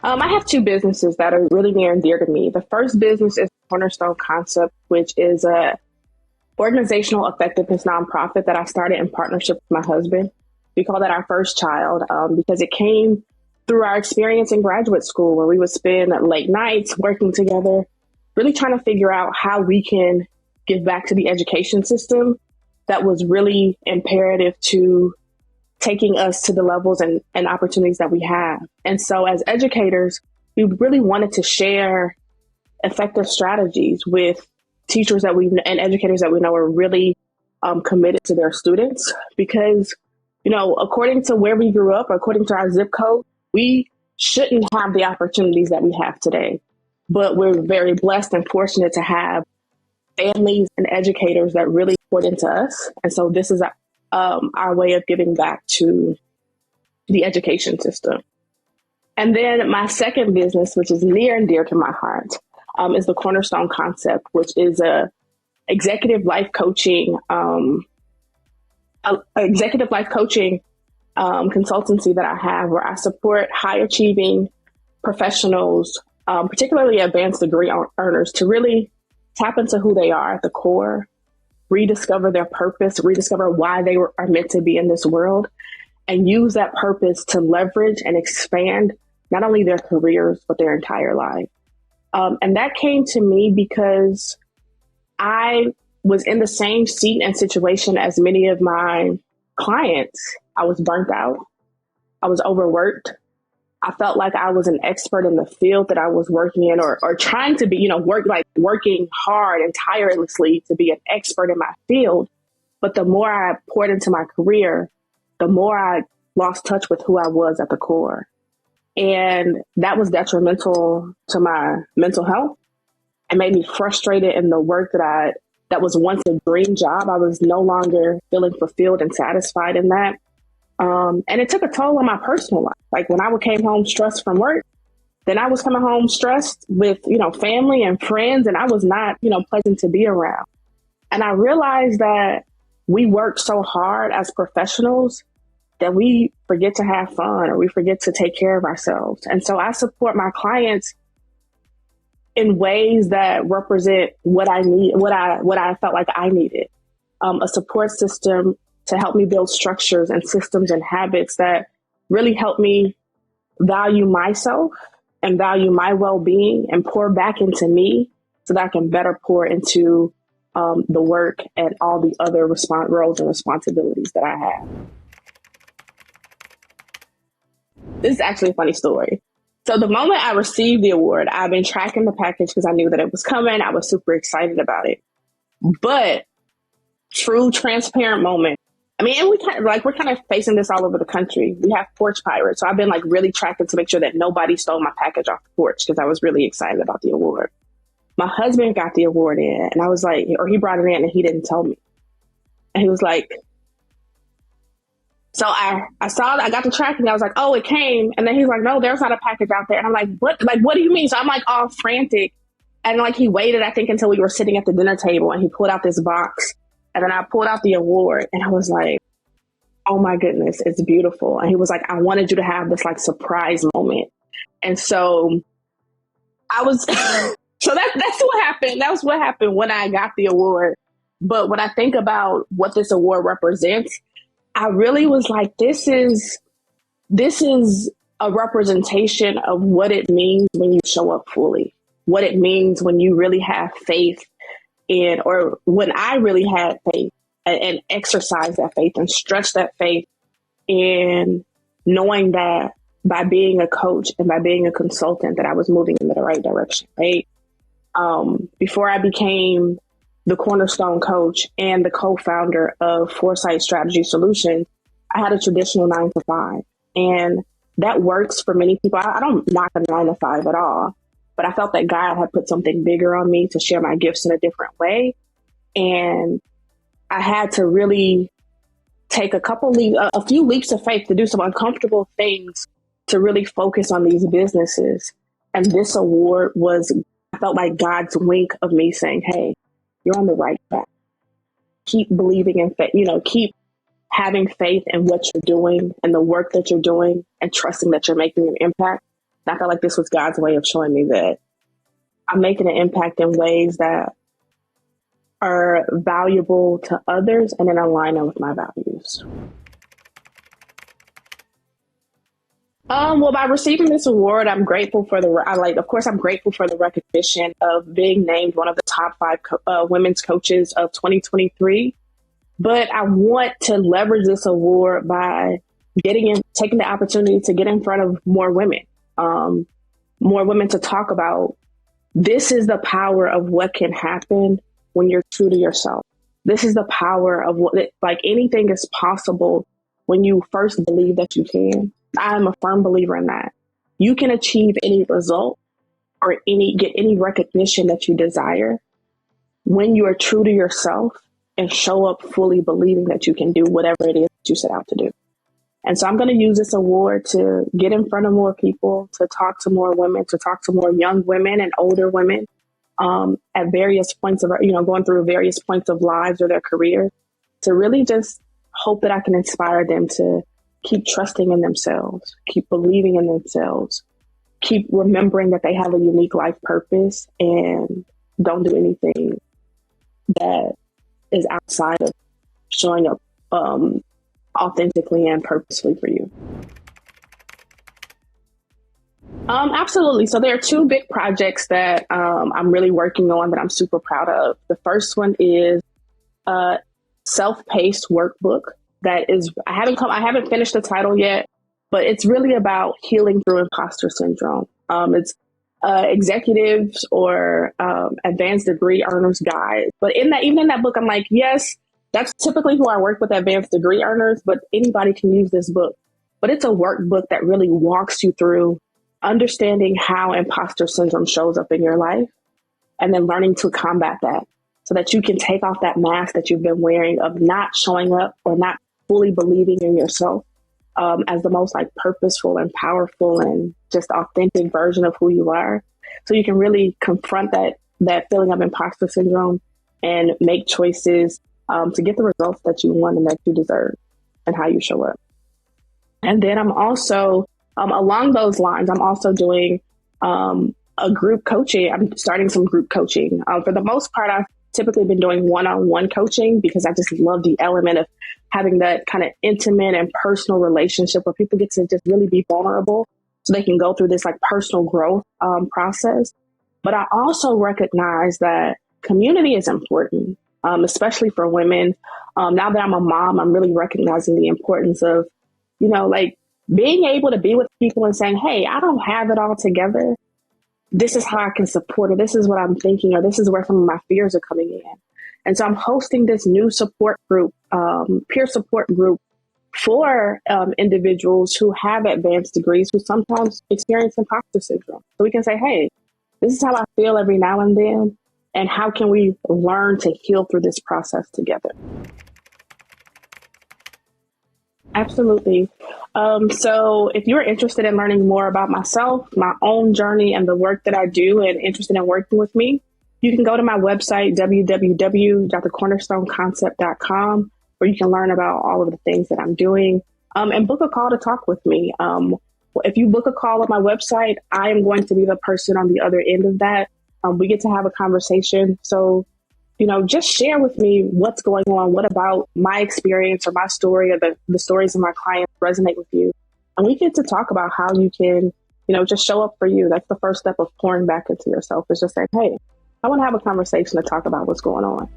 I have two businesses that are really near and dear to me. The first business is Cornerstone Concept, which is a organizational effectiveness nonprofit that I started in partnership with my husband. We call that our first child because it came through our experience in graduate school where we would spend late nights working together, really trying to figure out how we can give back to the education system that was really imperative to taking us to the levels and opportunities that we have. And so as educators, we really wanted to share effective strategies with teachers that we and educators that we know are really committed to their students because, according to where we grew up, according to our zip code, we shouldn't have the opportunities that we have today. But we're very blessed and fortunate to have families and educators that really poured into us. And so this is our way of giving back to the education system. And then my second business, which is near and dear to my heart, is the Cornerstone Concept, which is a executive life coaching, consultancy that I have where I support high achieving professionals, particularly advanced degree earners, to really tap into who they are at the core, rediscover their purpose, rediscover why they are meant to be in this world, and use that purpose to leverage and expand not only their careers, but their entire life. And that came to me because I was in the same seat and situation as many of my clients. I was burnt out. I was overworked. I felt like I was an expert in the field that I was working in or trying to be, working hard and tirelessly to be an expert in my field. But the more I poured into my career, the more I lost touch with who I was at the core. And that was detrimental to my mental health. It made me frustrated in the work that was once a dream job. I was no longer feeling fulfilled and satisfied in that. And it took a toll on my personal life. Like when I came home stressed from work, then I was coming home stressed with, family and friends, and I was not, pleasant to be around. And I realized that we work so hard as professionals that we forget to have fun or we forget to take care of ourselves. And so I support my clients in ways that represent what I need, what I felt like I needed, a support system to help me build structures and systems and habits that really help me value myself and value my well-being and pour back into me so that I can better pour into the work and all the other roles and responsibilities that I have. This is actually a funny story. So the moment I received the award, I've been tracking the package because I knew that it was coming. I was super excited about it. But true transparent moment. I mean, and we're kind of facing this all over the country. We have porch pirates. So I've been really tracking to make sure that nobody stole my package off the porch because I was really excited about the award. My husband got the award in and I was like, or he brought it in and he didn't tell me. And he was like, so I got the tracking. I was like, oh, it came. And then he's like, no, there's not a package out there. And I'm like, what? Like, what do you mean? So I'm all frantic. And he waited, I think, until we were sitting at the dinner table and he pulled out this box. And then I pulled out the award and I was like, oh my goodness, it's beautiful. And he was like, I wanted you to have this surprise moment. And so I was, so that's what happened. That was what happened when I got the award. But when I think about what this award represents, I really was like, this is a representation of what it means when you show up fully, what it means when you really have faith in, or when I really had faith and exercise that faith and stretch that faith in knowing that by being a coach and by being a consultant that I was moving in the right direction, right? Before I became the Cornerstone coach and the co-founder of Foresight Strategy Solutions, I had a traditional 9-to-5. And that works for many people. I don't knock a 9-to-5 at all, but I felt that God had put something bigger on me to share my gifts in a different way. And I had to really take a few leaps of faith to do some uncomfortable things to really focus on these businesses. And this award I felt like God's wink of me saying, hey, you're on the right track. Keep believing in faith, keep having faith in what you're doing and the work that you're doing and trusting that you're making an impact. I felt like this was God's way of showing me that I'm making an impact in ways that are valuable to others and in alignment with my values. Well, by receiving this award, I'm grateful for I'm grateful for the recognition of being named one of the top 5 women's coaches of 2023. But I want to leverage this award by taking the opportunity to get in front of more women to talk about this is the power of what can happen when you're true to yourself. This is the power of anything is possible when you first believe that you can. I'm a firm believer in that. You can achieve any result or get any recognition that you desire when you are true to yourself and show up fully believing that you can do whatever it is that you set out to do. And so I'm going to use this award to get in front of more people, to talk to more women, to talk to more young women and older women at various points of, going through various points of lives or their career, to really just hope that I can inspire them to keep trusting in themselves, keep believing in themselves, keep remembering that they have a unique life purpose and don't do anything that is outside of showing up authentically and purposefully for you. Absolutely. So there are 2 big projects that I'm really working on that I'm super proud of. The first one is a self-paced workbook that is, I haven't finished the title yet, but it's really about healing through imposter syndrome. It's executives or advanced degree earners guide. But even in that book, I'm like, yes, that's typically who I work with, advanced degree earners, but anybody can use this book. But it's a workbook that really walks you through understanding how imposter syndrome shows up in your life and then learning to combat that so that you can take off that mask that you've been wearing of not showing up or not fully believing in yourself as the most purposeful and powerful and just authentic version of who you are. So you can really confront that feeling of imposter syndrome and make choices to get the results that you want and that you deserve and how you show up. And then I'm also, along those lines, I'm also doing a group coaching. I'm starting some group coaching. For the most part, I've typically been doing one-on-one coaching because I just love the element of having that kind of intimate and personal relationship where people get to just really be vulnerable so they can go through this personal growth process. But I also recognize that community is important, especially for women. Now that I'm a mom, I'm really recognizing the importance of, being able to be with people and saying, hey, I don't have it all together. This is how I can support, or this is what I'm thinking, or this is where some of my fears are coming in. And so I'm hosting this new support group, peer support group for individuals who have advanced degrees who sometimes experience imposter syndrome. So we can say, hey, this is how I feel every now and then. And how can we learn to heal through this process together? Absolutely. So if you're interested in learning more about myself, my own journey, and the work that I do, and interested in working with me, you can go to my website, www.thecornerstoneconcept.com, where you can learn about all of the things that I'm doing and book a call to talk with me. If you book a call at my website, I am going to be the person on the other end of that. We get to have a conversation. So, just share with me what's going on. What about my experience or my story or the stories of my clients resonate with you? And we get to talk about how you can, just show up for you. That's the first step of pouring back into yourself, is just saying, hey, I want to have a conversation to talk about what's going on.